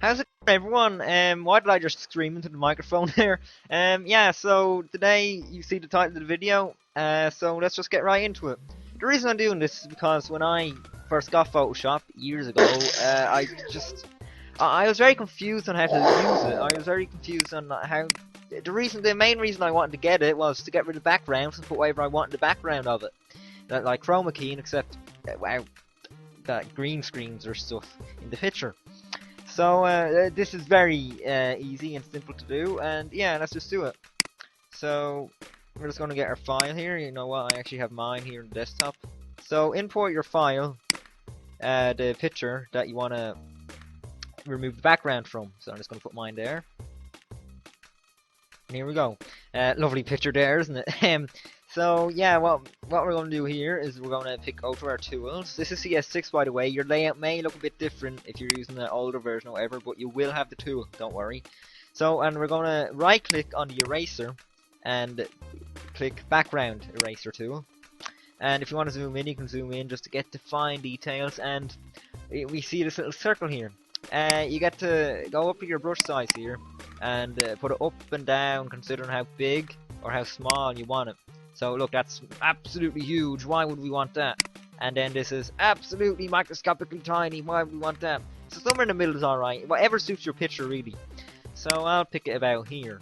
How's it going, everyone? Why did I just scream into the microphone there? Yeah, so today you see the title of the video, so let's just get right into it. The reason I'm doing this is because when I first got Photoshop years ago, I was very confused on how to use it. I was very confused on how, the main reason I wanted to get it was to get rid of backgrounds and put whatever I want in the background of it. Like chroma keying, except, wow, that green screens or stuff in the picture. So this is very easy and simple to do, and yeah, let's just do it. So we're just going to get our file here. You know what? I actually have mine here on the desktop. So import your file, the picture that you want to remove the background from. So I'm just going to put mine there. And here we go. Lovely picture there, isn't it? So yeah, what we're going to do here is we're going to go to our tools. This is CS6, by the way. Your layout may look a bit different if you're using the older version or whatever, but you will have the tool, don't worry. So, and we're going to right click on the eraser and click background eraser tool. And if you want to zoom in, you can zoom in just to get the fine details. And we see this little circle here. You get to go up to your brush size here and put it up and down considering how big or how small you want it. So look, that's absolutely huge. Why would we want that? And then this is absolutely microscopically tiny. Why would we want that? So somewhere in the middle is alright. Whatever suits your picture, really. So I'll pick it about here.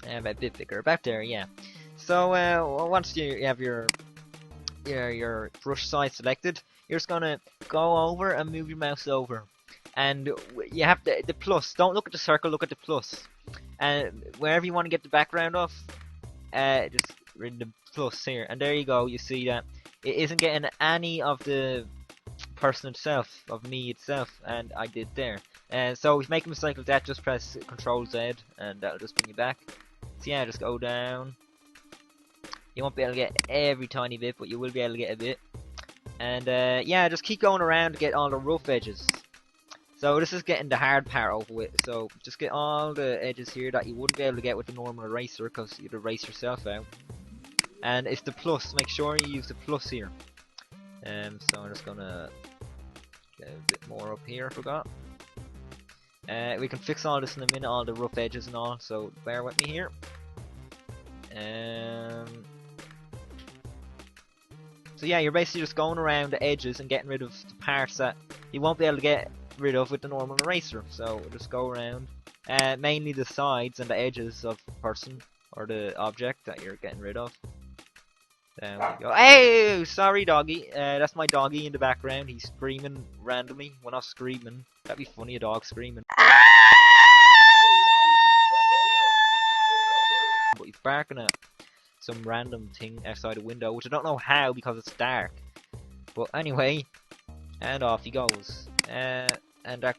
A bit bigger. About there, yeah. So once you have your brush size selected, you're just gonna go over and move your mouse over. And you have the plus. Don't look at the circle, look at the plus. And wherever you want to get the background off, just read the plus here, and there you go. You see that it isn't getting any of the person itself, of me itself, and I did there. So if you make a mistake like that, just press Control Z, and that'll just bring you back. So yeah, just go down. You won't be able to get every tiny bit, but you will be able to get a bit. And yeah, just keep going around to get all the rough edges. So this is getting the hard part over with. So just get all the edges here that you wouldn't be able to get with the normal eraser, because you'd erase yourself out. And it's the plus. Make sure you use the plus here. So I'm just gonna get a bit more up here. I forgot. We can fix all this in a minute, all the rough edges and all. So bear with me here. So yeah, you're basically just going around the edges and getting rid of the parts that you won't be able to get rid of with the normal eraser. So just go around, mainly the sides and the edges of the person or the object that you're getting rid of. There we go. Hey, sorry doggy. That's my doggy in the background. He's screaming randomly. Well, not screaming. That'd be funny, a dog screaming. But he's barking at some random thing outside the window, which I don't know how because it's dark. But anyway, and off he goes. And that.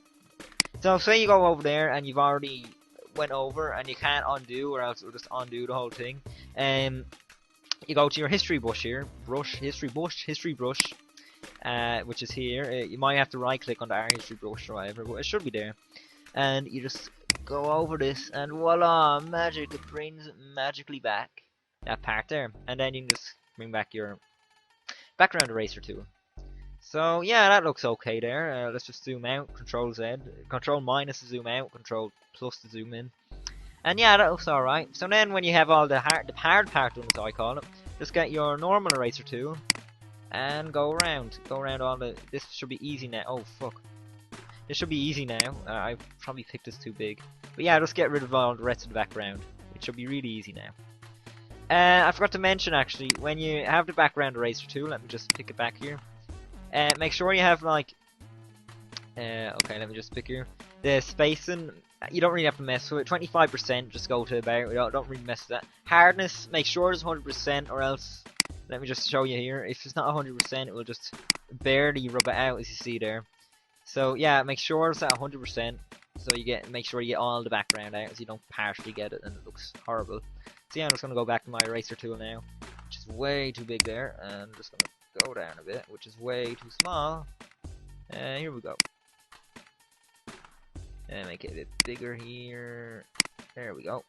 So say you go over there and you've already went over and you can't undo, or else it'll just undo the whole thing. You go to your history brush here, history brush, which is here. You might have to right click on the history brush or whatever, but it should be there. And you just go over this, and voila, magic! It brings it magically back, that part there. And then you can just bring back your background eraser tool. So yeah, that looks okay there. Let's just zoom out. Control Z, Control minus to zoom out, Control plus to zoom in. And yeah, that looks alright. So then when you have all the hard part done, as I call it, just get your normal eraser tool and go around all the. This should be easy now. Oh fuck, this should be easy now. I probably picked this too big, but yeah, just get rid of all the rest of the background. It should be really easy now. I forgot to mention actually, when you have the background eraser tool, let me just pick it back here. Make sure you have like. Okay, let me just pick here. The spacing, you don't really have to mess with it. 25%, just go to about. Don't really mess with that. Hardness, make sure it's 100%, or else. Let me just show you here. If it's not 100%, it will just barely rub it out, as you see there. So yeah, make sure it's at 100%. So make sure you get all the background out, so you don't partially get it and it looks horrible. So yeah, I'm just gonna go back to my eraser tool now, which is way too big there, and I'm just gonna go down a bit, which is way too small. Here we go. And make it a bit bigger here. There we go.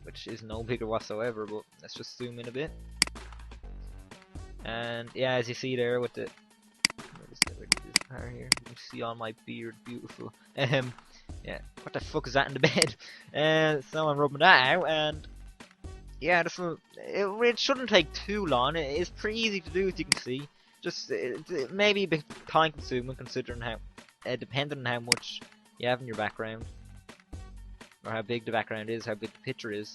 Which is no bigger whatsoever, but let's just zoom in a bit. And yeah, as you see there with the. Let me just get rid of this part here. You can see all my beard, beautiful. Yeah, what the fuck is that in the bed? So I'm rubbing that out, and yeah, it shouldn't take too long. It's pretty easy to do, as you can see. Just maybe a bit time consuming, considering how, depending on how much you have in your background, or how big the background is, how big the picture is.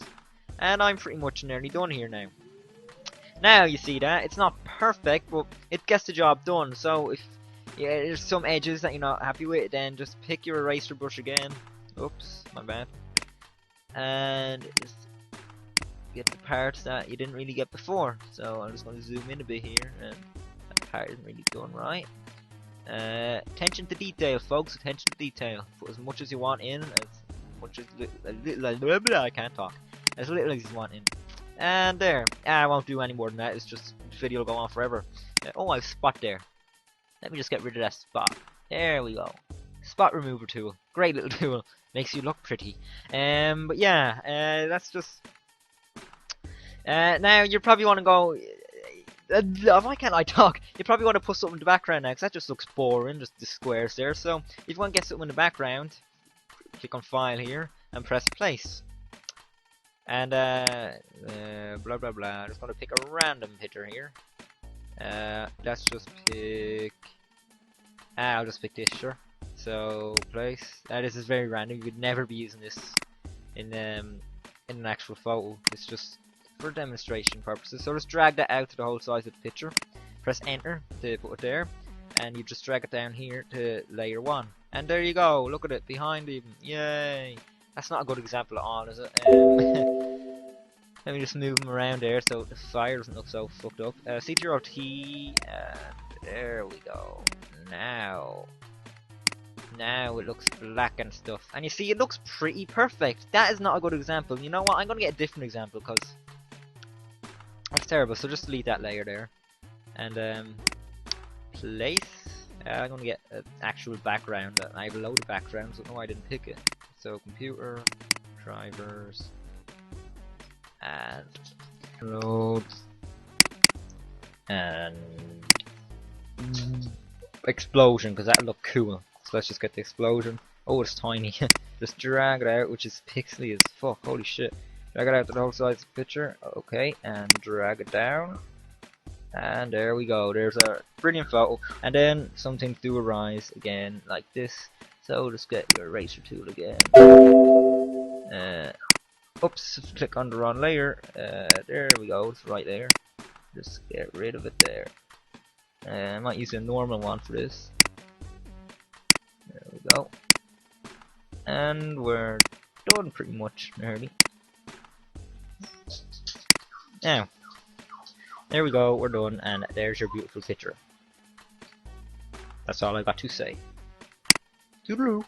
And I'm pretty much nearly done here now. Now you see that it's not perfect, but it gets the job done. So if there's some edges that you're not happy with, then just pick your eraser brush again. Oops, my bad. And just get the parts that you didn't really get before. So I'm just going to zoom in a bit here, and that part isn't really done right. Attention to detail, folks. Attention to detail. Put as much as you want in, as much as I can't talk. As little as you want in. And there. I won't do any more than that. It's just the video will go on forever. Oh, I have a spot there. Let me just get rid of that spot. There we go. Spot remover tool. Great little tool. Makes you look pretty. But yeah, that's just. Now you probably want to go. Why can't I talk? You probably want to put something in the background now, because that just looks boring, just the squares there. So if you want to get something in the background, click on File here and press Place. And blah blah blah. I'm just gonna pick a random picture here. Let's just pick. I'll just pick this, sure. So place. This is very random. You would never be using this in an actual photo. It's just for demonstration purposes. So just drag that out to the whole size of the picture. Press Enter to put it there, and you just drag it down here to layer 1. And there you go. Look at it behind even. Yay! That's not a good example at all, is it? Let me just move them around there so the fire doesn't look so fucked up. C0T, and there we go. Now it looks black and stuff. And you see, it looks pretty perfect. That is not a good example. You know what? I'm going to get a different example, because that's terrible. So just delete that layer there. And place. I'm going to get an actual background. I have a load of backgrounds, but no, I didn't pick it. So computer, drivers, and loads, and explosion, because that'll look cool. So let's just get the explosion. Oh, it's tiny. Just drag it out, which is pixely as fuck. Holy shit. Drag it out to the whole size of the picture. Okay, and drag it down. And there we go. There's a brilliant photo. And then something do arise again, like this. So just get your eraser tool again. Oops, click on the wrong layer. There we go, it's right there. Just get rid of it there. I might use a normal one for this. There we go. And we're done pretty much, nearly. Now, there we go, we're done, and there's your beautiful picture. That's all I got to say. Toodaloo.